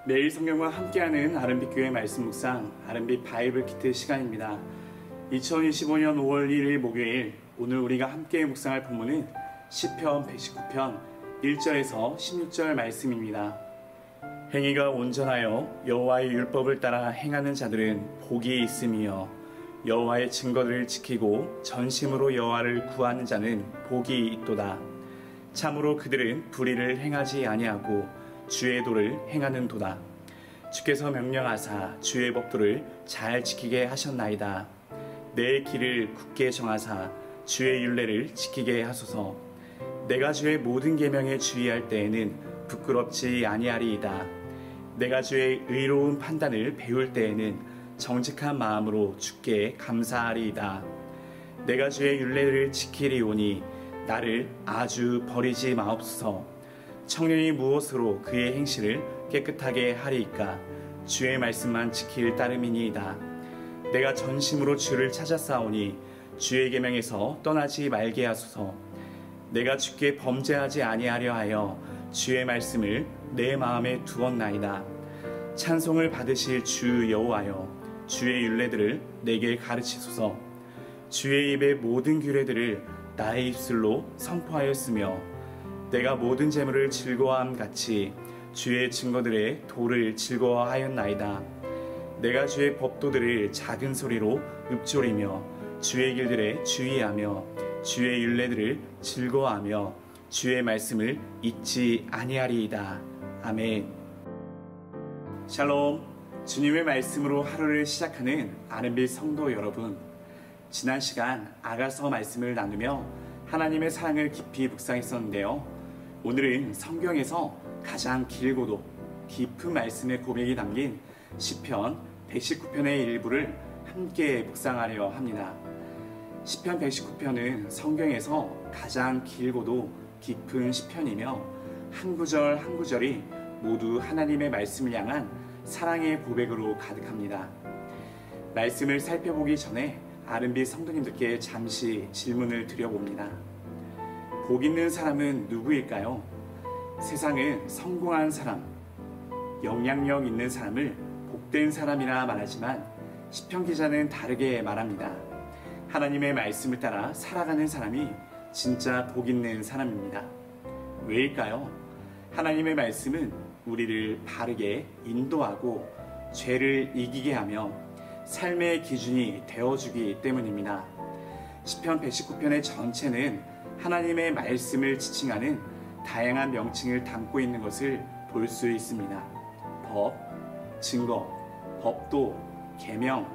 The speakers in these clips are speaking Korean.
매일 성경과 함께하는 아름빛 교회 말씀 묵상 아름빛 바이블 키트 시간입니다. 2025년 5월 1일 목요일, 오늘 우리가 함께 묵상할 본문은 시편 119편 1절에서 16절 말씀입니다. 행위가 온전하여 여호와의 율법을 따라 행하는 자들은 복이 있음이요, 여호와의 증거들을 지키고 전심으로 여호와를 구하는 자는 복이 있도다. 참으로 그들은 불의를 행하지 아니하고 주의 도를 행하는도다. 주께서 명령하사 주의 법도를 잘 지키게 하셨나이다. 내 길을 굳게 정하사 주의 율례를 지키게 하소서. 내가 주의 모든 계명에 주의할 때에는 부끄럽지 아니하리이다. 내가 주의 의로운 판단을 배울 때에는 정직한 마음으로 주께 감사하리이다. 내가 주의 율례를 지키리오니 나를 아주 버리지 마옵소서. 청년이 무엇으로 그의 행실을 깨끗하게 하리이까? 주의 말씀만 지킬 따름이니이다. 내가 전심으로 주를 찾아싸우니 주의 계명에서 떠나지 말게 하소서. 내가 주께 범죄하지 아니하려 하여 주의 말씀을 내 마음에 두었나이다. 찬송을 받으실 주 여호와여, 주의 율례들을 내게 가르치소서. 주의 입의 모든 규례들을 나의 입술로 선포하였으며 내가 모든 재물을 즐거워함 같이 주의 증거들의 도를 즐거워하였나이다. 내가 주의 법도들을 작은 소리로 읊조리며 주의 길들에 주의하며 주의 율례들을 즐거워하며 주의 말씀을 잊지 아니하리이다. 아멘. 샬롬. 주님의 말씀으로 하루를 시작하는 아름빛 성도 여러분, 지난 시간 아가서 말씀을 나누며 하나님의 사랑을 깊이 묵상했었는데요. 오늘은 성경에서 가장 길고도 깊은 말씀의 고백이 담긴 시편 119편의 일부를 함께 묵상하려 합니다. 시편 119편은 성경에서 가장 길고도 깊은 시편이며 한 구절 한 구절이 모두 하나님의 말씀을 향한 사랑의 고백으로 가득합니다. 말씀을 살펴보기 전에 아름빛 성도님들께 잠시 질문을 드려봅니다. 복 있는 사람은 누구일까요? 세상은 성공한 사람, 영향력 있는 사람을 복된 사람이라 말하지만 시편 기자는 다르게 말합니다. 하나님의 말씀을 따라 살아가는 사람이 진짜 복 있는 사람입니다. 왜일까요? 하나님의 말씀은 우리를 바르게 인도하고 죄를 이기게 하며 삶의 기준이 되어주기 때문입니다. 시편 119편의 전체는 하나님의 말씀을 지칭하는 다양한 명칭을 담고 있는 것을 볼 수 있습니다. 법, 증거, 법도, 계명,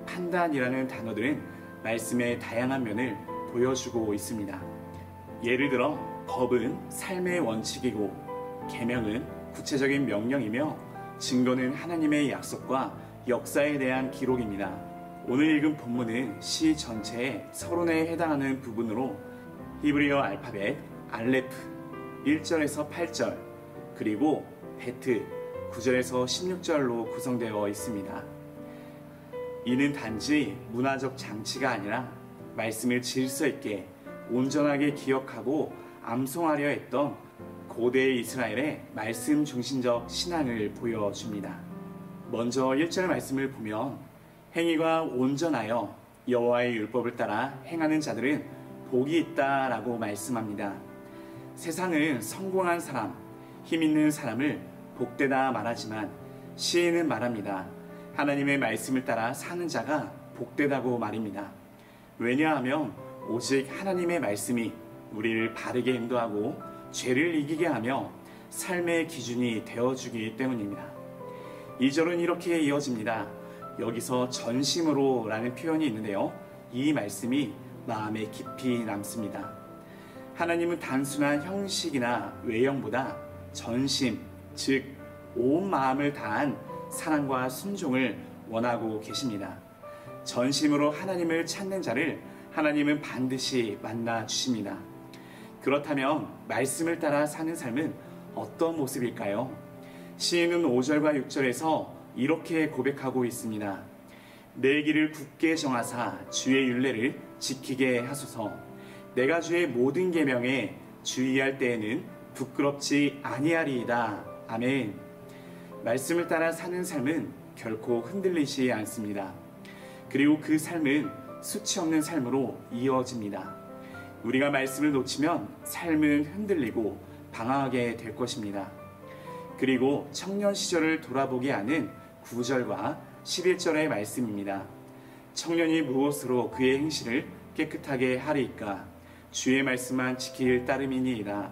판단이라는 단어들은 말씀의 다양한 면을 보여주고 있습니다. 예를 들어 법은 삶의 원칙이고 계명은 구체적인 명령이며 증거는 하나님의 약속과 역사에 대한 기록입니다. 오늘 읽은 본문은 시 전체의 서론에 해당하는 부분으로 히브리어 알파벳 알레프 1절에서 8절 그리고 베트 9절에서 16절로 구성되어 있습니다. 이는 단지 문화적 장치가 아니라 말씀을 질서 있게 온전하게 기억하고 암송하려 했던 고대 이스라엘의 말씀 중심적 신앙을 보여줍니다. 먼저 1절 말씀을 보면 행위가 온전하여 여호와의 율법을 따라 행하는 자들은 복이 있다 라고 말씀합니다. 세상은 성공한 사람, 힘 있는 사람을 복되다 말하지만 시인은 말합니다. 하나님의 말씀을 따라 사는 자가 복되다고 말입니다. 왜냐하면 오직 하나님의 말씀이 우리를 바르게 인도하고 죄를 이기게 하며 삶의 기준이 되어주기 때문입니다. 2절은 이렇게 이어집니다. 여기서 전심으로 라는 표현이 있는데요. 이 말씀이 마음에 깊이 남습니다. 하나님은 단순한 형식이나 외형보다 전심, 즉 온 마음을 다한 사랑과 순종을 원하고 계십니다. 전심으로 하나님을 찾는 자를 하나님은 반드시 만나 주십니다. 그렇다면 말씀을 따라 사는 삶은 어떤 모습일까요? 시인은 5절과 6절에서 이렇게 고백하고 있습니다. 내 길을 굳게 정하사 주의 율례를 지키게 하소서. 내가 주의 모든 계명에 주의할 때에는 부끄럽지 아니하리이다. 아멘. 말씀을 따라 사는 삶은 결코 흔들리지 않습니다. 그리고 그 삶은 수치 없는 삶으로 이어집니다. 우리가 말씀을 놓치면 삶은 흔들리고 방황하게 될 것입니다. 그리고 청년 시절을 돌아보게 하는 9절과 11절의 말씀입니다. 청년이 무엇으로 그의 행실을 깨끗하게 하리이까? 주의 말씀만 지킬 따름이니이다.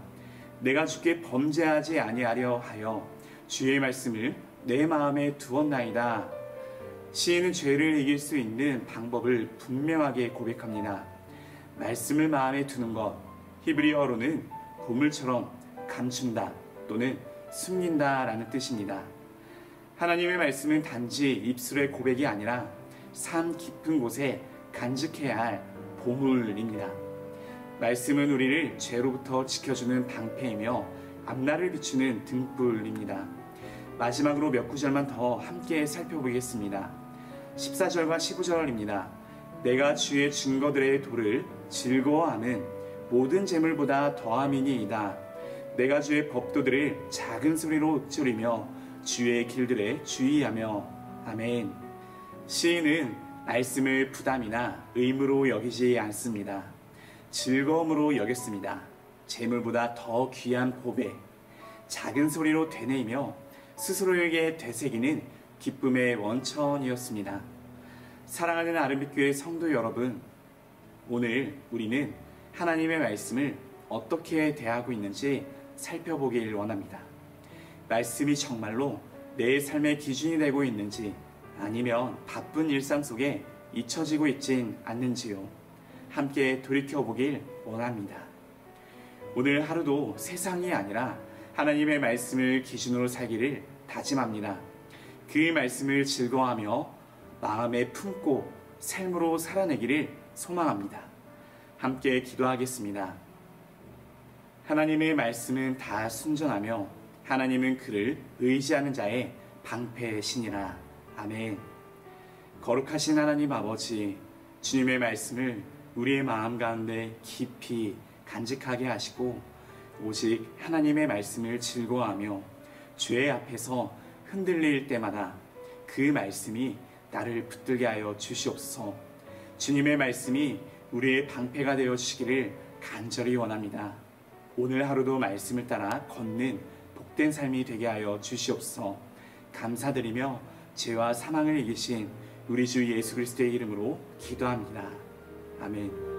내가 주께 범죄하지 아니하려 하여 주의 말씀을 내 마음에 두었나이다. 시인은 죄를 이길 수 있는 방법을 분명하게 고백합니다. 말씀을 마음에 두는 것, 히브리어로는 보물처럼 감춘다 또는 숨긴다 라는 뜻입니다. 하나님의 말씀은 단지 입술의 고백이 아니라 삶 깊은 곳에 간직해야 할 보물입니다. 말씀은 우리를 죄로부터 지켜주는 방패이며 앞날을 비추는 등불입니다. 마지막으로 몇 구절만 더 함께 살펴보겠습니다. 14절과 15절입니다. 내가 주의 증거들의 도를 즐거워하는 모든 재물보다 더함이니이다. 내가 주의 법도들을 작은 소리로 읊조리며 주의 길들에 주의하며. 아멘. 시인은 말씀을 부담이나 의무로 여기지 않습니다. 즐거움으로 여겼습니다. 재물보다 더 귀한 보배, 작은 소리로 되뇌이며 스스로에게 되새기는 기쁨의 원천이었습니다. 사랑하는 아름빛교회 성도 여러분, 오늘 우리는 하나님의 말씀을 어떻게 대하고 있는지 살펴보길 원합니다. 말씀이 정말로 내 삶의 기준이 되고 있는지, 아니면 바쁜 일상 속에 잊혀지고 있진 않는지요. 함께 돌이켜보길 원합니다. 오늘 하루도 세상이 아니라 하나님의 말씀을 기준으로 살기를 다짐합니다. 그 말씀을 즐거워하며 마음에 품고 삶으로 살아내기를 소망합니다. 함께 기도하겠습니다. 하나님의 말씀은 다 순전하며 하나님은 그를 의지하는 자의 방패시니라. 아멘. 거룩하신 하나님 아버지, 주님의 말씀을 우리의 마음 가운데 깊이 간직하게 하시고 오직 하나님의 말씀을 즐거워하며 죄 앞에서 흔들릴 때마다 그 말씀이 나를 붙들게 하여 주시옵소서. 주님의 말씀이 우리의 방패가 되어 주시기를 간절히 원합니다. 오늘 하루도 말씀을 따라 걷는 복된 삶이 되게 하여 주시옵소서. 감사드리며 죄와 사망을 이기신 우리 주 예수 그리스도의 이름으로 기도합니다. 아멘.